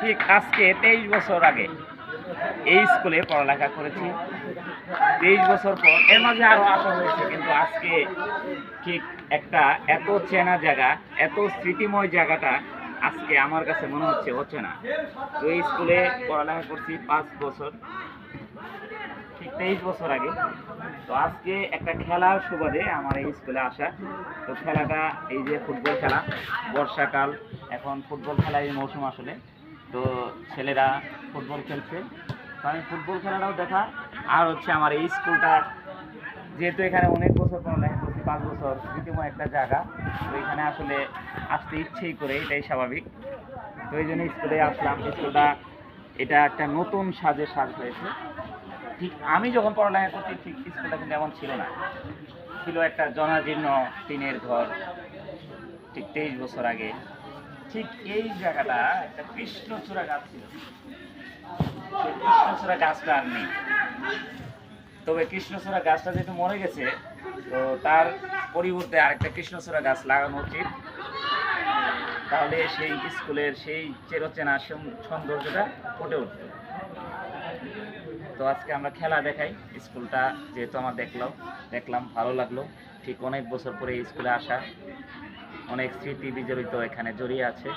ঠিক আজকে 23 বছর আগে এই স্কুলে পড়ালেখা করেছি। 23 বছর পর এর মাঝে আরো আসা হয়েছে, কিন্তু আজকে ঠিক একটা এত চেনা জায়গা, এত স্মৃতিময় জায়গাটা আজকে আমার কাছে মনে হচ্ছে অচেনা। তো এই স্কুলে পড়ালেখা করছি 5 বছর, ঠিক 23 বছর আগে। তো আজকে একটা খেলার সুবাদে আমার এই স্কুলে আসা। তো খেলাটা এই যে ফুটবল খেলা, বর্ষাকাল, এখন ফুটবল খেলার এই মৌসুম আসলে। তো ছেলেরা ফুটবল খেলছে, তো আমি ফুটবল খেলাটাও দেখা। আর হচ্ছে আমার এই স্কুলটা, যেহেতু এখানে অনেক বছর পড়ালেখা করছি, 5 বছর, স্মৃতিময় একটা জায়গা। তো এখানে আসলে আসতে ইচ্ছেই করে, এটাই স্বাভাবিক। তো এই জন্য স্কুলে আসলাম। স্কুলটা এটা একটা নতুন সাজে সাজ হয়েছে। ঠিক আমি যখন পড়ালেখা করছি ঠিক স্কুলটা কিন্তু এমন ছিল না, ছিল একটা জনাজীর্ণ টিনের ঘর। ঠিক 23 বছর আগে ঠিক এই জায়গাটা একটা কৃষ্ণচূড়া গাছ ছিল। সেই কৃষ্ণচূড়া গাছটা আর নেই। তবে কৃষ্ণচূড়া গাছটা যেহেতু মরে গেছে, তো তার পরিবর্তে আরেকটা কৃষ্ণচূড়া গাছ লাগানো উচিত। তাহলে সেই স্কুলের সেই চেরচেনা সৌন্দর্যটা ফুটে উঠবে। তো আজকে আমরা খেলা দেখাই। স্কুলটা যেহেতু আমার দেখলাম ভালো লাগলো। ঠিক অনেক বছর পরে এই স্কুলে আসা, অনেক স্মৃতি বিজড়িত এখানে জড়িয়ে আছে।